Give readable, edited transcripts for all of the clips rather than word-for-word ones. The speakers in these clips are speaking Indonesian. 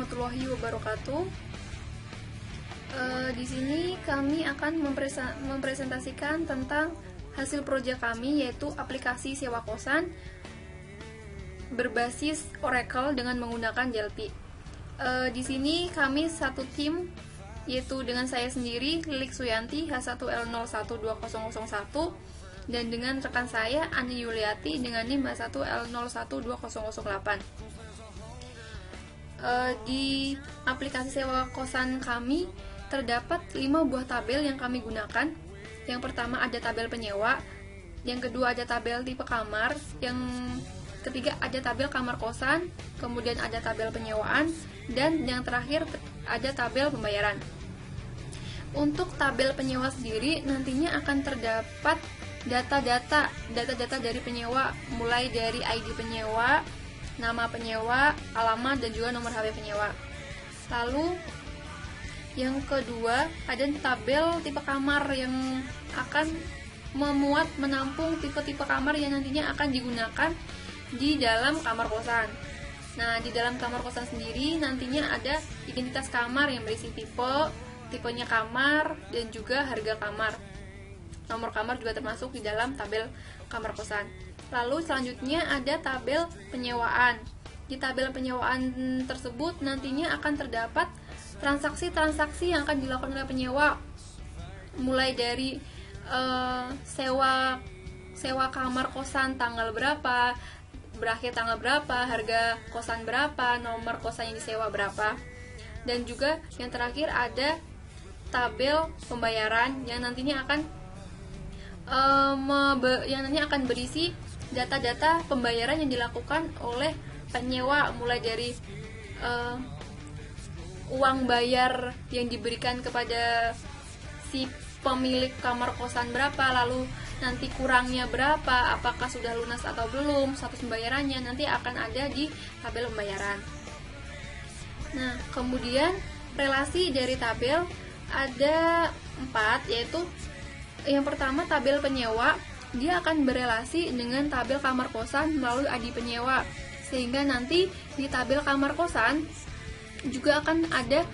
warahmatullahi wabarakatuh. Di sini kami akan mempresentasikan tentang hasil proyek kami, yaitu aplikasi sewa kosan berbasis Oracle dengan menggunakan Delphi. Di sini kami satu tim, yaitu dengan saya sendiri Lilik Suyanti H1L012001 dan dengan rekan saya Ani Yuliati dengan NIM H1L012008. Di aplikasi sewa kosan kami terdapat 5 buah tabel yang kami gunakan. Yang pertama ada tabel penyewa, yang kedua ada tabel tipe kamar, yang ketiga ada tabel kamar kosan, kemudian ada tabel penyewaan, dan yang terakhir ada tabel pembayaran. Untuk tabel penyewa sendiri nantinya akan terdapat data-data dari penyewa, mulai dari ID penyewa, nama penyewa, alamat, dan juga nomor HP penyewa. Lalu yang kedua ada tabel tipe kamar yang akan menampung tipe-tipe kamar yang nantinya akan digunakan di dalam kamar kosan. Nah, di dalam kamar kosan sendiri nantinya ada identitas kamar yang berisi tipenya kamar, dan juga harga kamar. Nomor kamar juga termasuk di dalam tabel kamar kosan. Lalu selanjutnya ada tabel penyewaan. Di tabel penyewaan tersebut nantinya akan terdapat transaksi-transaksi yang akan dilakukan oleh penyewa, mulai dari sewa kamar kosan tanggal berapa, berakhir tanggal berapa, harga kosan berapa, nomor kosan yang disewa berapa, dan juga yang terakhir ada tabel pembayaran yang nantinya akan berisi data-data pembayaran yang dilakukan oleh penyewa, mulai dari uang bayar yang diberikan kepada si pemilik kamar kosan berapa, lalu nanti kurangnya berapa, apakah sudah lunas atau belum, status pembayarannya nanti akan ada di tabel pembayaran. Nah, kemudian relasi dari tabel ada 4, yaitu yang pertama tabel penyewa, dia akan berelasi dengan tabel kamar kosan melalui ID penyewa, sehingga nanti di tabel kamar kosan juga akan ada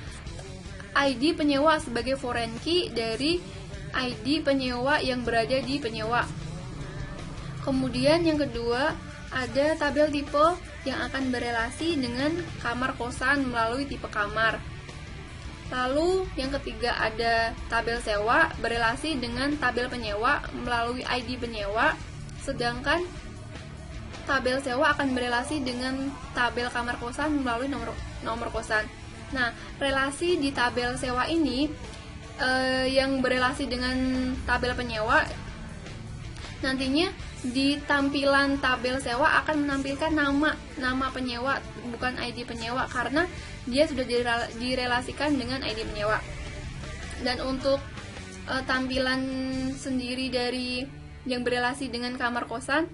ID penyewa sebagai foreign key dari ID penyewa yang berada di penyewa. Kemudian yang kedua ada tabel tipe yang akan berelasi dengan kamar kosan melalui tipe kamar. Lalu yang ketiga ada tabel sewa berelasi dengan tabel penyewa melalui ID penyewa, sedangkan tabel sewa akan berelasi dengan tabel kamar kosan melalui nomor kosan. Nah, relasi di tabel sewa ini yang berelasi dengan tabel penyewa, nantinya di tampilan tabel sewa akan menampilkan nama penyewa, bukan ID penyewa, karena dia sudah direlasikan dengan ID penyewa. Dan untuk tampilan sendiri dari yang berelasi dengan kamar kosan,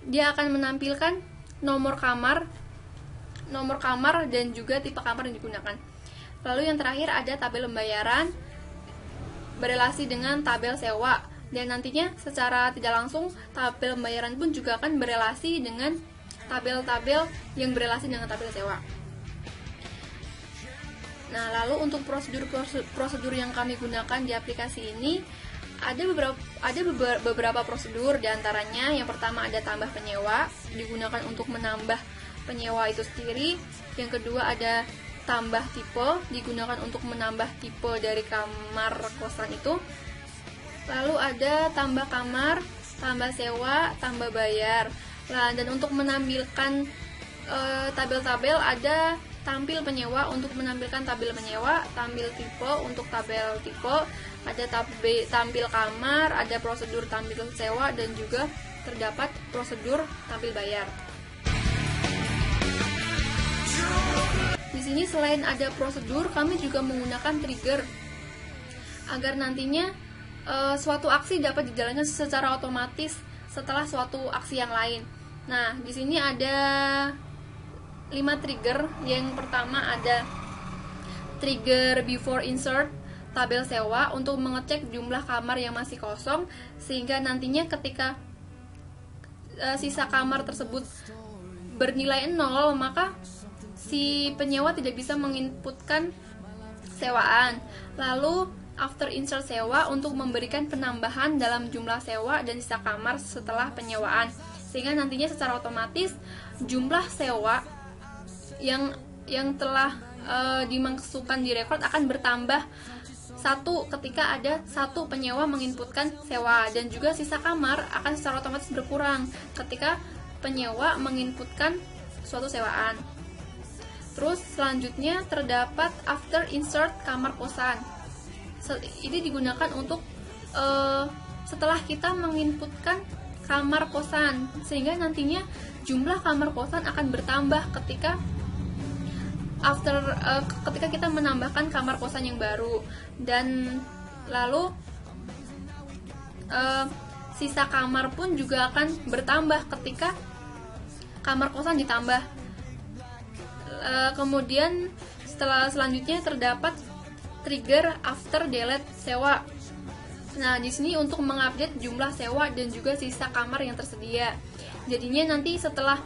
dia akan menampilkan nomor kamar dan juga tipe kamar yang digunakan. Lalu yang terakhir ada tabel pembayaran berelasi dengan tabel sewa, dan nantinya secara tidak langsung tabel pembayaran pun juga akan berelasi dengan tabel-tabel yang berelasi dengan tabel sewa. Nah, lalu untuk prosedur yang kami gunakan di aplikasi ini ada beberapa prosedur, diantaranya yang pertama ada tambah penyewa, digunakan untuk menambah penyewa itu sendiri. Yang kedua ada tambah tipe, digunakan untuk menambah tipe dari kamar kosan itu. Lalu ada tambah kamar, tambah sewa, tambah bayar. Dan untuk menampilkan tabel-tabel ada tampil penyewa untuk menampilkan tabel penyewa, tampil tipe untuk tabel tipe, ada tampil kamar, ada prosedur tampil sewa, dan juga terdapat prosedur tampil bayar. Di sini selain ada prosedur, kami juga menggunakan trigger agar nantinya suatu aksi dapat dijalankan secara otomatis setelah suatu aksi yang lain. Nah, di sini ada 5 trigger. Yang pertama ada trigger before insert tabel sewa untuk mengecek jumlah kamar yang masih kosong, sehingga nantinya ketika sisa kamar tersebut bernilai 0, maka si penyewa tidak bisa menginputkan sewaan. Lalu after insert sewa untuk memberikan penambahan dalam jumlah sewa dan sisa kamar setelah penyewaan, sehingga nantinya secara otomatis jumlah sewa yang telah dimasukkan di record akan bertambah satu ketika ada satu penyewa menginputkan sewa, dan juga sisa kamar akan secara otomatis berkurang ketika penyewa menginputkan suatu sewaan. Terus selanjutnya terdapat after insert kamar kosan. Ini digunakan untuk setelah kita menginputkan kamar kosan, sehingga nantinya jumlah kamar kosan akan bertambah ketika ketika kita menambahkan kamar kosan yang baru. Dan lalu sisa kamar pun juga akan bertambah ketika kamar kosan ditambah. Kemudian selanjutnya terdapat trigger after delete sewa. Nah, di sini untuk mengupdate jumlah sewa dan juga sisa kamar yang tersedia. Jadinya nanti setelah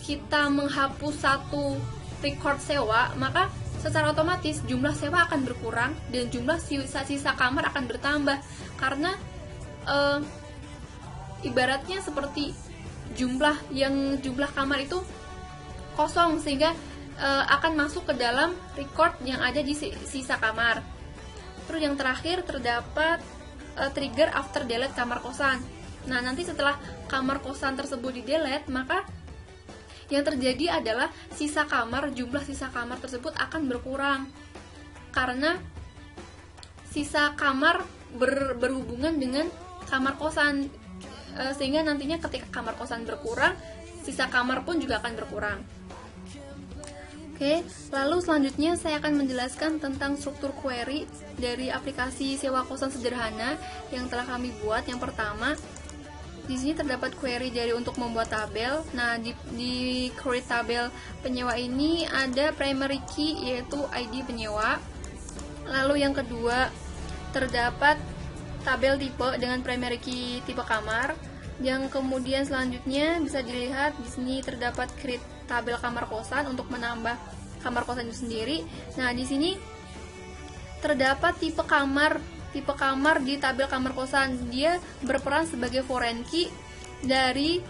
kita menghapus satu record sewa, maka secara otomatis jumlah sewa akan berkurang dan jumlah sisa kamar akan bertambah, karena ibaratnya seperti jumlah kamar itu kosong, sehingga akan masuk ke dalam record yang ada di sisa kamar. Terus yang terakhir terdapat trigger after delete kamar kosan. Nah, nanti setelah kamar kosan tersebut di delete, maka yang terjadi adalah jumlah sisa kamar tersebut akan berkurang, karena sisa kamar berhubungan dengan kamar kosan, sehingga nantinya ketika kamar kosan berkurang, sisa kamar pun juga akan berkurang. Oke, lalu selanjutnya saya akan menjelaskan tentang struktur query dari aplikasi sewa kosan sederhana yang telah kami buat. Yang pertama, di sini terdapat query dari untuk membuat tabel. Nah, di create tabel penyewa ini ada primary key, yaitu ID penyewa. Lalu yang kedua, terdapat tabel tipe dengan primary key tipe kamar. Yang kemudian selanjutnya bisa dilihat di sini terdapat create tabel kamar kosan untuk menambah kamar kosan itu sendiri. Nah, di sini terdapat tipe kamar di tabel kamar kosan. Dia berperan sebagai foreign key dari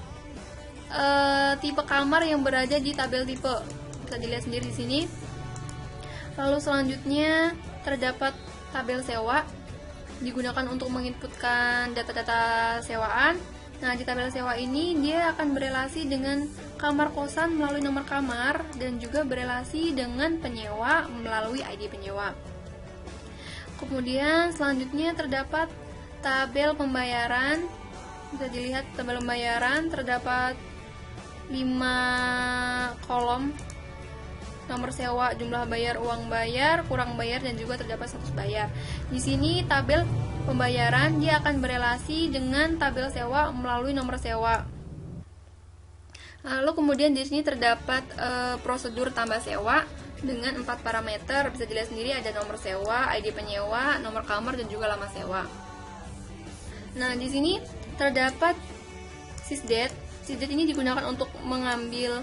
tipe kamar yang berada di tabel tipe. Bisa dilihat sendiri di sini. Lalu selanjutnya terdapat tabel sewa, digunakan untuk menginputkan data-data sewaan. Nah, di tabel sewa ini dia akan berelasi dengan kamar kosan melalui nomor kamar dan juga berelasi dengan penyewa melalui ID penyewa. Kemudian selanjutnya terdapat tabel pembayaran. Bisa dilihat tabel pembayaran terdapat 5 kolom: nomor sewa, jumlah bayar, uang bayar, kurang bayar, dan juga terdapat status bayar. Di sini tabel pembayaran dia akan berelasi dengan tabel sewa melalui nomor sewa. Lalu kemudian di sini terdapat prosedur tambah sewa dengan 4 parameter. Bisa dilihat sendiri ada nomor sewa, ID penyewa, nomor kamar, dan juga lama sewa. Nah, di sini terdapat sysdate. Sysdate ini digunakan untuk mengambil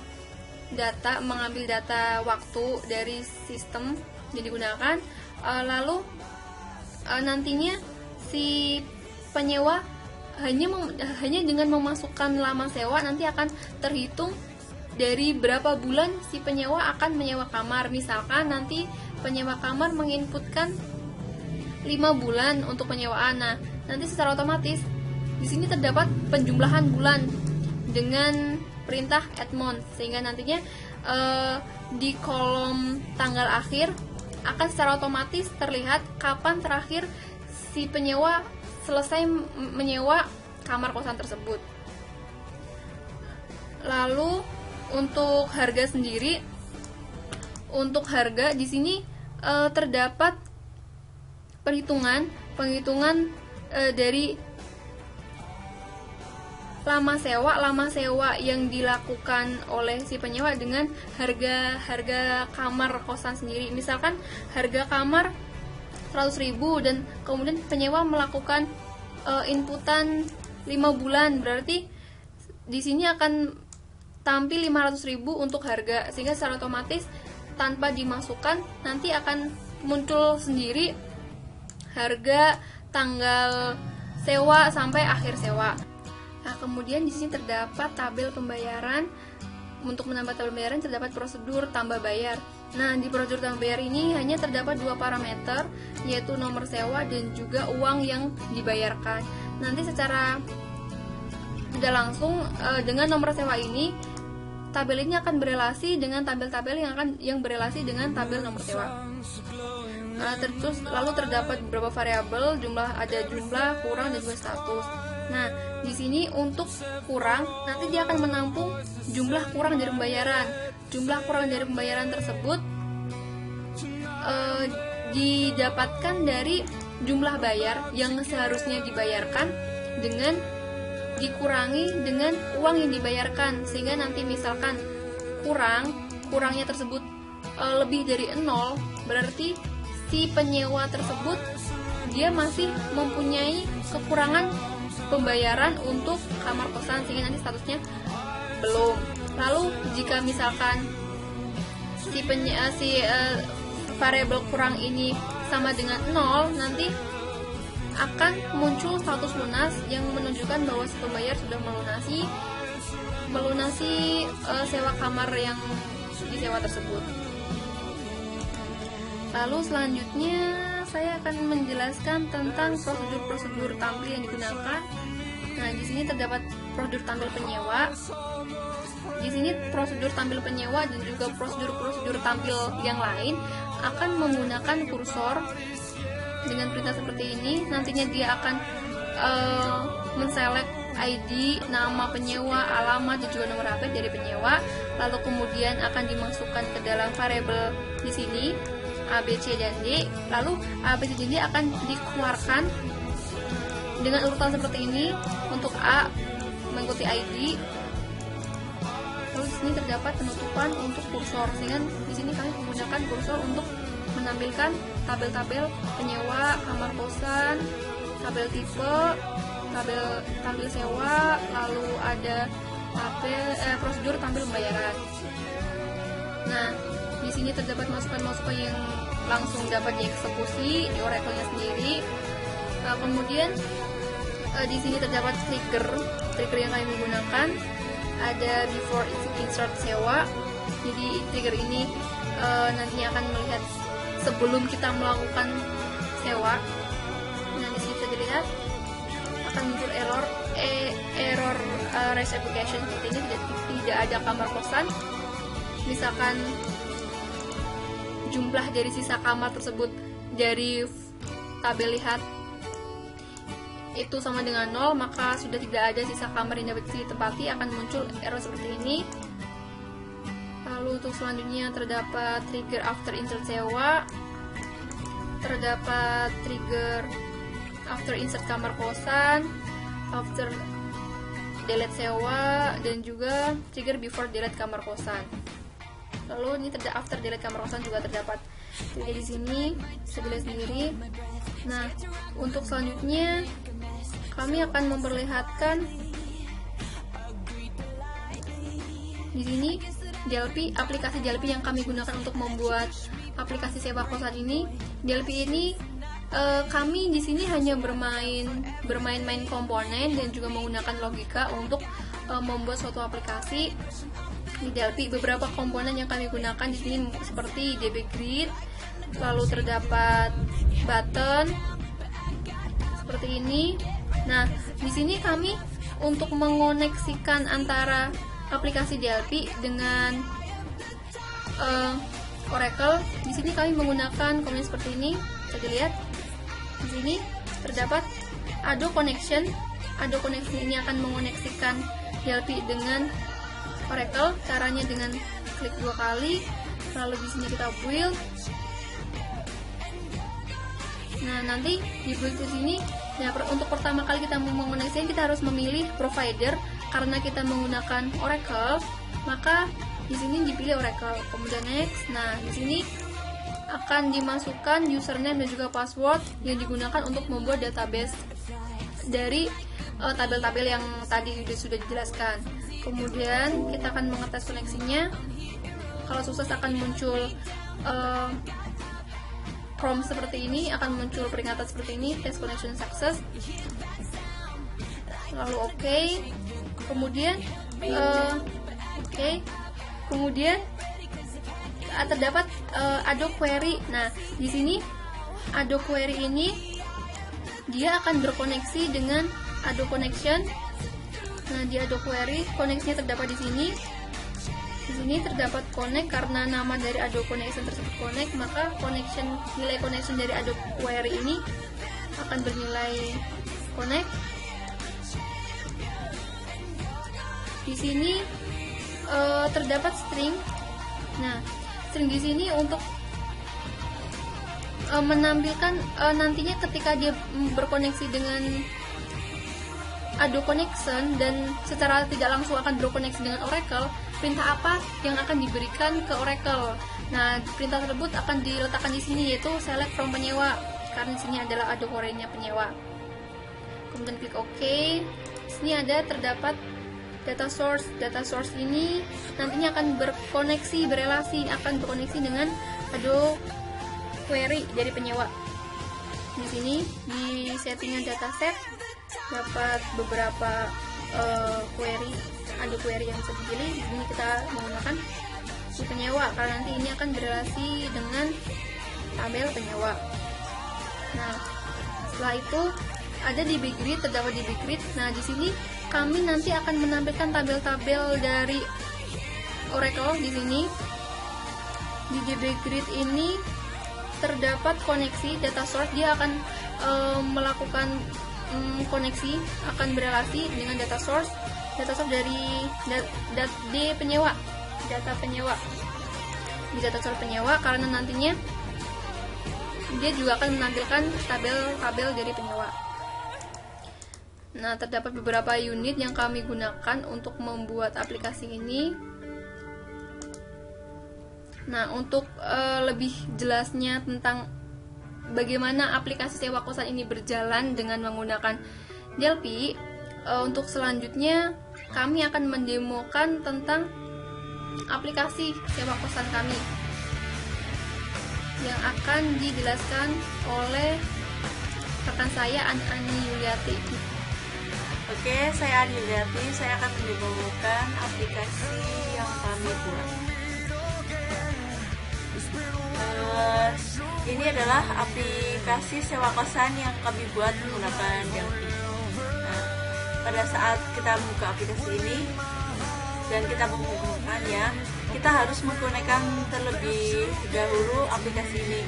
data waktu dari sistem yang digunakan. Lalu nantinya si penyewa hanya dengan memasukkan lama sewa nanti akan terhitung dari berapa bulan si penyewa akan menyewa kamar. Misalkan nanti penyewa kamar menginputkan 5 bulan untuk penyewaan. Nah, nanti secara otomatis di sini terdapat penjumlahan bulan dengan perintah add month, sehingga nantinya di kolom tanggal akhir akan secara otomatis terlihat kapan terakhir si penyewa selesai menyewa kamar kosan tersebut. Lalu untuk harga sendiri, untuk harga di sini terdapat penghitungan dari lama sewa yang dilakukan oleh si penyewa dengan harga kamar kosan sendiri. Misalkan harga kamar 100.000 dan kemudian penyewa melakukan inputan 5 bulan, berarti di sini akan tampil 500.000 untuk harga, sehingga secara otomatis tanpa dimasukkan nanti akan muncul sendiri harga, tanggal sewa sampai akhir sewa. Nah, kemudian di sini terdapat tabel pembayaran. Untuk menambah tabel pembayaran terdapat prosedur tambah bayar. Nah, di prosedur tambah bayar ini hanya terdapat 2 parameter, yaitu nomor sewa dan juga uang yang dibayarkan. Nanti secara tidak langsung dengan nomor sewa ini, tabel ini akan berelasi dengan tabel-tabel yang berelasi dengan tabel nomor sewa. Terus lalu terdapat beberapa variabel, ada jumlah, kurang, dan juga status. Nah, di sini untuk kurang nanti dia akan menampung jumlah kurang dari pembayaran. Jumlah kurang dari pembayaran tersebut didapatkan dari jumlah bayar yang seharusnya dibayarkan dengan dikurangi dengan uang yang dibayarkan, sehingga nanti misalkan kurangnya tersebut lebih dari 0, berarti si penyewa tersebut dia masih mempunyai kekurangan pembayaran untuk kamar kosan, sehingga nanti statusnya belum. Lalu jika misalkan si variabel kurang ini sama dengan 0, nanti akan muncul status lunas yang menunjukkan bahwa si pembayar sudah melunasi sewa kamar yang disewa tersebut. Lalu selanjutnya saya akan menjelaskan tentang prosedur-prosedur tampil yang digunakan. Nah, di sini terdapat prosedur tampil penyewa. Di sini prosedur tampil penyewa dan juga prosedur-prosedur tampil yang lain akan menggunakan kursor dengan perintah seperti ini. Nantinya dia akan menselect ID, nama penyewa, alamat, dan juga nomor HP dari penyewa. Lalu kemudian akan dimasukkan ke dalam variabel di sini A, B, C, dan D. Lalu A, B, C, dan D akan dikeluarkan dengan urutan seperti ini. Untuk A mengikuti ID. Lalu di sini terdapat penutupan untuk kursor, sehingga di sini kami menggunakan kursor untuk menampilkan tabel-tabel penyewa kamar kosan, tabel tipe, tabel sewa, lalu ada prosedur tampil pembayaran. Nah, di sini terdapat masukan-masukan yang langsung dapat dieksekusi di Oracle-nya sendiri. Kemudian di sini terdapat trigger yang kami menggunakan. Ada before insert sewa. Jadi trigger ini nantinya akan melihat sebelum kita melakukan sewa. Nah, di sini bisa dilihat akan muncul error raise application, seperti ini tidak ada kamar kosan. Misalkan jumlah dari sisa kamar tersebut dari tabel lihat itu sama dengan 0, maka sudah tidak ada sisa kamar yang dapat ditempati, akan muncul error seperti ini. Lalu untuk selanjutnya terdapat trigger after insert sewa, terdapat trigger after insert kamar kosan, after delete sewa, dan juga trigger before delete kamar kosan. Lalu ini terdapat after delete kamar kosan juga terdapat. Jadi di sini bisa dilihat sendiri. Nah, untuk selanjutnya kami akan memperlihatkan di sini DLP, aplikasi DLP yang kami gunakan untuk membuat aplikasi sewa kosan ini. DLP ini kami di sini hanya bermain-main komponen dan juga menggunakan logika untuk membuat suatu aplikasi di DLP. Beberapa komponen yang kami gunakan di sini seperti DB Grid, lalu terdapat button seperti ini. Nah, di sini kami untuk mengoneksikan antara aplikasi DLP dengan Oracle, di sini kami menggunakan komponen seperti ini. Bisa dilihat di sini terdapat Ado Connection. Ado Connection ini akan mengoneksikan DLP dengan Oracle. Caranya dengan klik 2 kali, lalu di sini kita build. Nah, nanti di build di sini, nah, untuk pertama kali kita mengoneksikan, kita harus memilih provider. Karena kita menggunakan Oracle, maka di sini dipilih Oracle. Kemudian next. Nah, di sini akan dimasukkan username dan juga password yang digunakan untuk membuat database dari tabel-tabel yang tadi sudah dijelaskan. Kemudian kita akan mengetes koneksinya. Kalau sukses akan muncul prompt seperti ini, akan muncul peringatan seperti ini, test connection success. Lalu oke. Kemudian kemudian terdapat Adobe Query. Nah, di sini Adobe Query ini dia akan berkoneksi dengan Adobe Connection. Nah, di Adobe Query koneksinya terdapat di sini. Di sini terdapat connect karena nama dari Adobe Connection tersebut connect, maka nilai connection dari Adobe Query ini akan bernilai connect. Di sini terdapat string. Nah, string di sini untuk menampilkan nantinya ketika dia berkoneksi dengan Adobe Connection dan secara tidak langsung akan berkoneksi dengan Oracle, perintah apa yang akan diberikan ke Oracle. Nah, perintah tersebut akan diletakkan di sini, yaitu select from penyewa, karena di sini adalah Adobe Query-nya penyewa. Kemudian klik OK. Di sini ada terdapat data source. Data source ini nantinya akan akan berkoneksi dengan Adobe Query dari penyewa. Di sini di settingan dataset dapat beberapa Adobe Query yang bisa dipilih. Di sini kita menggunakan si penyewa karena nanti ini akan berrelasi dengan tabel penyewa. Nah, setelah itu ada di Big Grid, terdapat di Big Grid. Nah, di sini kami nanti akan menampilkan tabel-tabel dari Oracle. Di sini di Big Grid ini terdapat koneksi data source, dia akan melakukan koneksi, akan berelasi dengan data source dari penyewa, data penyewa di data source penyewa, karena nantinya dia juga akan menampilkan tabel-tabel dari penyewa. Nah, terdapat beberapa unit yang kami gunakan untuk membuat aplikasi ini. Nah, untuk lebih jelasnya tentang bagaimana aplikasi sewa kosan ini berjalan dengan menggunakan Delphi, untuk selanjutnya kami akan mendemokan tentang aplikasi sewa kosan kami yang akan dijelaskan oleh rekan saya Ani Yuliati. Oke, saya Ani Yuliati. Saya akan mendemokan aplikasi yang kami buat. Ini adalah aplikasi sewa kosan yang kami buat menggunakan Delphi. Nah, pada saat kita membuka aplikasi ini dan kita menggunakannya, kita harus mengkonekkan terlebih dahulu aplikasi ini.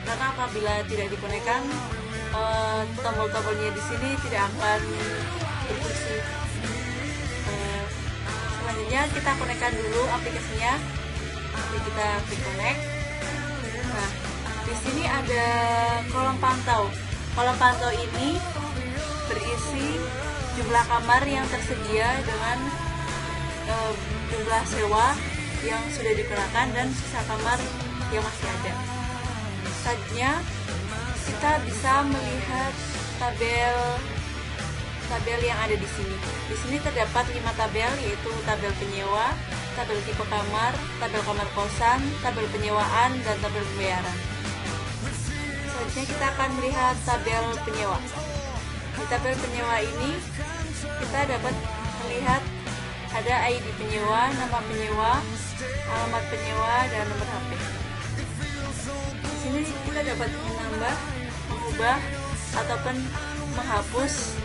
Karena apabila tidak dikonekkan, tombol-tombolnya di sini tidak akan berfungsi. Selanjutnya kita konekkan dulu aplikasinya. Jadi kita klik connect. Nah, di sini ada kolom pantau. Kolom pantau ini berisi jumlah kamar yang tersedia dengan jumlah sewa yang sudah dikenakan dan sisa kamar yang masih ada. Selanjutnya kita bisa melihat tabel yang ada di sini. Di sini terdapat 5 tabel, yaitu tabel penyewa, tabel tipe kamar, tabel kamar kosan, tabel penyewaan, dan tabel pembayaran. Selanjutnya kita akan melihat tabel penyewa. Di tabel penyewa ini kita dapat melihat ada ID penyewa, nama penyewa, alamat penyewa, dan nomor HP. Di sini kita dapat menambah, mengubah, ataupun menghapus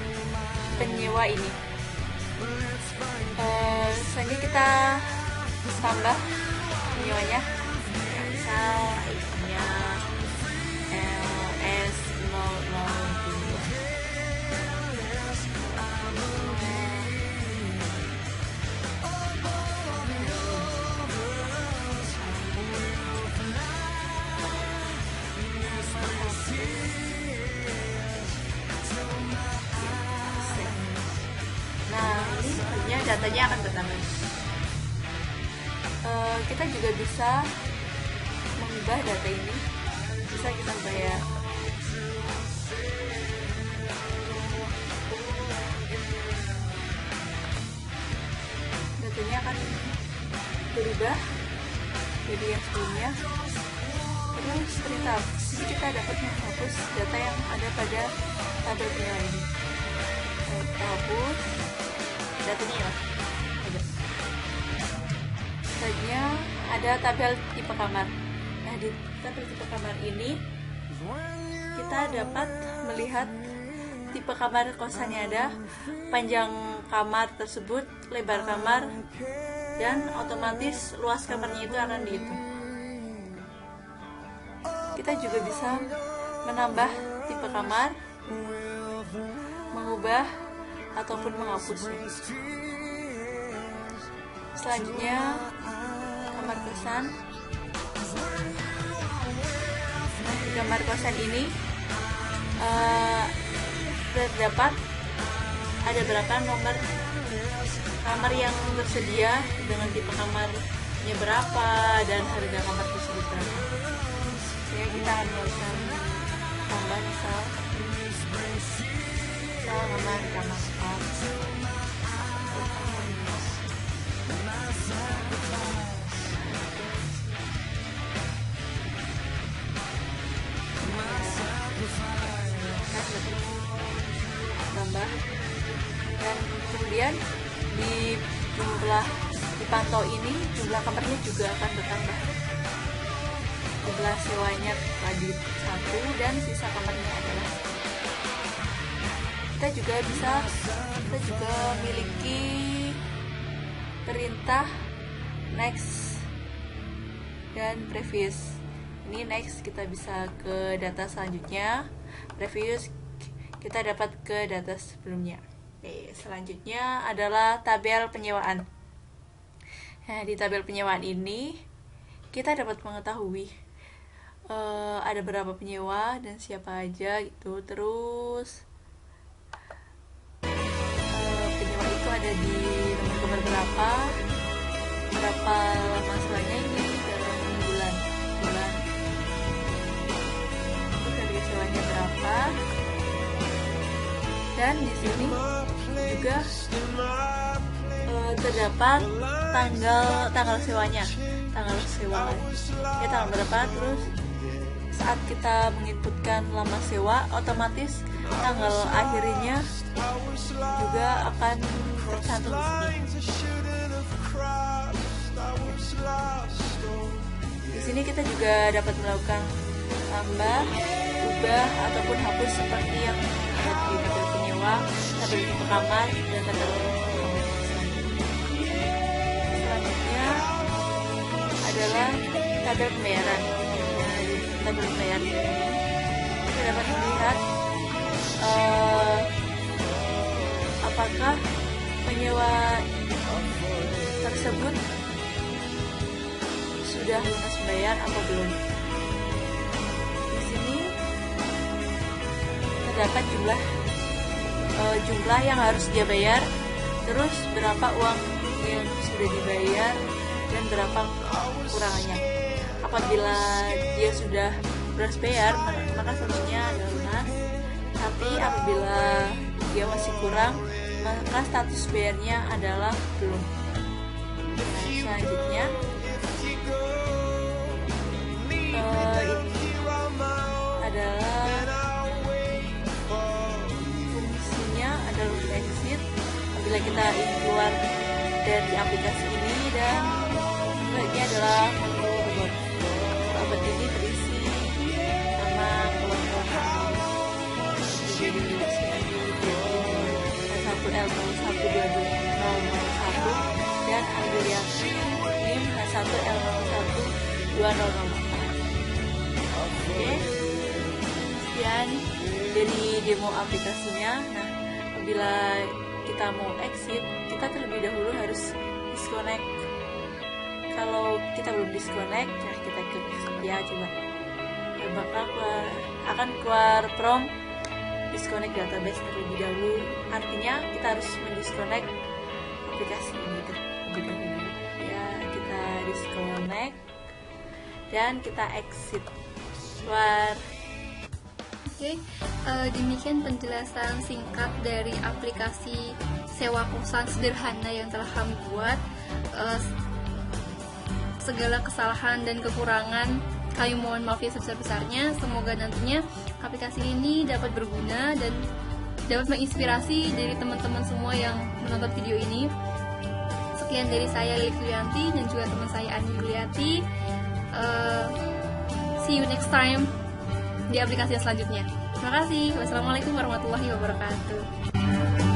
penyewa ini. Selanjutnya kita tambah penyewanya. Misal ID-nya LS002. Datanya akan bertambah. Kita juga bisa mengubah data ini. Bisa kita bayar. datanya akan berubah jadi yang sebelumnya. Terus perintah ini kita dapat menghapus data yang ada pada tabel penyewa ini. Kita hapus datanya ya. Selanjutnya ada tabel tipe kamar. Nah, di tabel tipe kamar ini kita dapat melihat tipe kamar kosannya ada, panjang kamar tersebut, lebar kamar, dan otomatis luas kamarnya itu akan dihitung. Kita juga bisa menambah tipe kamar, mengubah ataupun menghapusnya. Selanjutnya kamar kosan. Nah, di kamar kosan ini terdapat ada berapa nomor kamar yang tersedia dengan tipe kamarnya berapa dan harga kamar tersebut berapa. Ya, kita akan melakukan tambah misal nomor kamar 4. Tambah, dan kemudian di jumlah dipantau ini jumlah kamarnya juga akan bertambah. Jumlah sewanya tadi 1 dan sisa kamarnya adalah. Kita juga memiliki perintah next dan previous. Ini next kita bisa ke data selanjutnya, previous kita dapat ke data sebelumnya. Oke, selanjutnya adalah tabel penyewaan. Nah, di tabel penyewaan ini kita dapat mengetahui ada berapa penyewa dan siapa aja gitu. Terus penyewa itu ada di nomor kamar berapa lama sewanya ini dalam bulan. Terus harga sewanya berapa? Dan di sini juga terdapat tanggal sewanya, tanggal sewa ya, tanggal berapa. Terus saat kita menginputkan lama sewa, otomatis tanggal akhirnya juga akan tercantum di sini. Di sini kita juga dapat melakukan tambah, ubah ataupun hapus seperti yang ada di tabel penyewa, tabel tipe kamar, dan tabel kamar. Selanjutnya adalah tabel pembayaran. Nah, di tabel pembayaran ini kita dapat melihat apakah penyewa tersebut sudah lunas bayar atau belum. Di sini terdapat jumlah yang harus dia bayar, terus berapa uang yang sudah dibayar dan berapa kurangannya. Apabila dia sudah lunas bayar, maka sebenarnya ada lunas. Tapi apabila dia masih kurang, maka status bayarnya adalah belum. Nah, selanjutnya adalah fungsinya adalah exit. Apabila kita ingin keluar dari aplikasi ini, dan ini adalah menu robot. Robot ini berisi nama kelompok jadi L1L1220001 dan Andriati NIM H1L012004. Oke, sekian dari demo aplikasinya. Nah, apabila kita mau exit, kita terlebih dahulu harus disconnect. Kalau kita belum disconnect, nah kita klik ya, coba. Bakal akan keluar prompt disconnect database terlebih dahulu. Artinya kita harus mendisconnect aplikasi ini terlebih dahulu. Ya, kita disconnect dan kita exit keluar. Oke, demikian penjelasan singkat dari aplikasi sewa kosan sederhana yang telah kami buat. uh, segala kesalahan dan kekurangan. Kami mohon maaf yang sebesar-besarnya. Semoga nantinya aplikasi ini dapat berguna dan dapat menginspirasi dari teman-teman semua yang menonton video ini. Sekian dari saya, Lili Kriyanti, dan juga teman saya, Ani Yuliati. See you next time di aplikasi yang selanjutnya. Terima kasih. Wassalamualaikum warahmatullahi wabarakatuh.